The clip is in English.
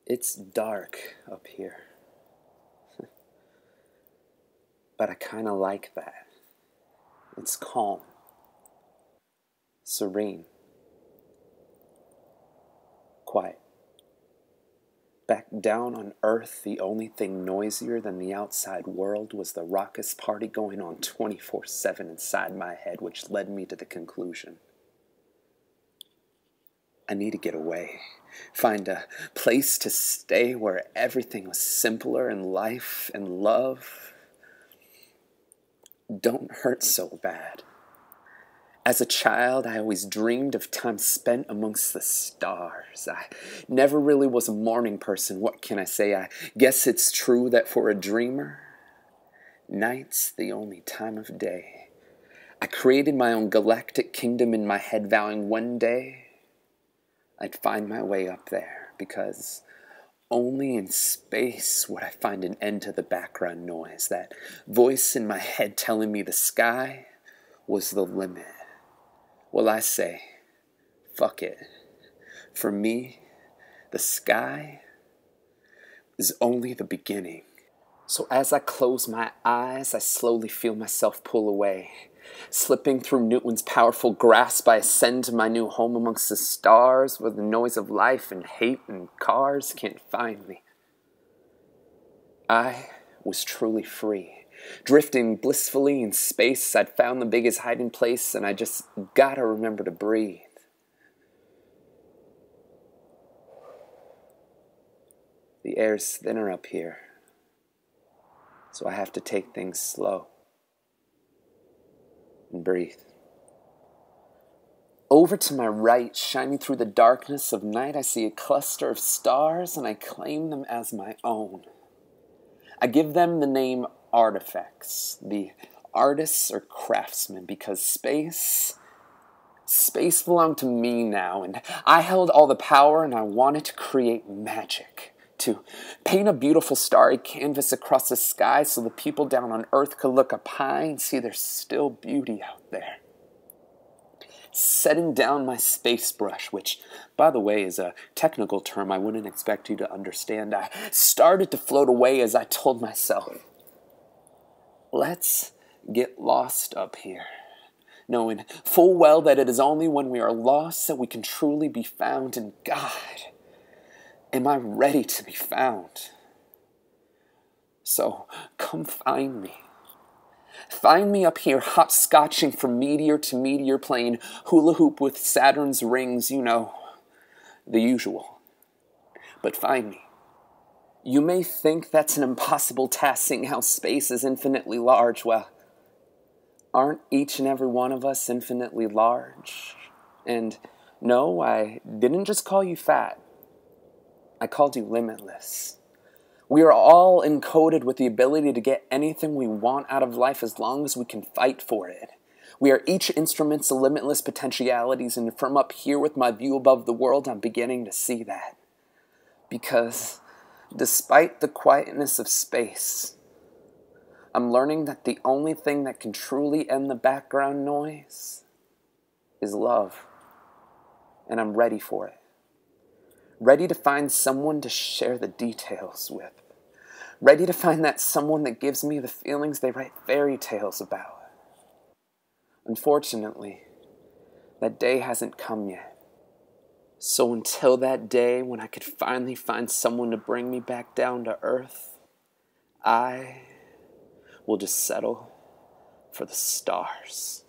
It's dark up here, but I kind of like that. It's calm, serene, quiet. Back down on Earth, the only thing noisier than the outside world was the raucous party going on 24/7 inside my head, which led me to the conclusion: I need to get away, find a place to stay where everything was simpler and life and love don't hurt so bad. As a child, I always dreamed of time spent amongst the stars. I never really was a morning person. What can I say? I guess it's true that for a dreamer, night's the only time of day. I created my own galactic kingdom in my head, vowing one day I'd find my way up there, because only in space would I find an end to the background noise, that voice in my head telling me the sky was the limit. Well, I say, fuck it. For me, the sky is only the beginning. So as I close my eyes, I slowly feel myself pull away. Slipping through Newton's powerful grasp, I ascend to my new home amongst the stars, where the noise of life and hate and cars can't find me. I was truly free. Drifting blissfully in space, I'd found the biggest hiding place, and I just gotta remember to breathe. The air's thinner up here, so I have to take things slow and breathe. Over to my right, shining through the darkness of night, I see a cluster of stars, and I claim them as my own. I give them the name artifacts, the artists or craftsmen, because space belonged to me now, and I held all the power, and I wanted to create magic, to paint a beautiful starry canvas across the sky so the people down on Earth could look up high and see there's still beauty out there. Setting down my space brush, which, by the way, is a technical term I wouldn't expect you to understand, I started to float away as I told myself, let's get lost up here, knowing full well that it is only when we are lost that we can truly be found. And God, am I ready to be found? So come find me. Find me up here, hopscotching from meteor to meteor, playing hula hoop with Saturn's rings, you know, the usual. But find me. You may think that's an impossible task, seeing how space is infinitely large. Well, aren't each and every one of us infinitely large? And no, I didn't just call you fat. I called you limitless. We are all encoded with the ability to get anything we want out of life as long as we can fight for it. We are each instruments of limitless potentialities, and from up here with my view above the world, I'm beginning to see that. Because despite the quietness of space, I'm learning that the only thing that can truly end the background noise is love. And I'm ready for it. Ready to find someone to share the details with. Ready to find that someone that gives me the feelings they write fairy tales about. Unfortunately, that day hasn't come yet. So until that day when I could finally find someone to bring me back down to earth, I will just settle for the stars.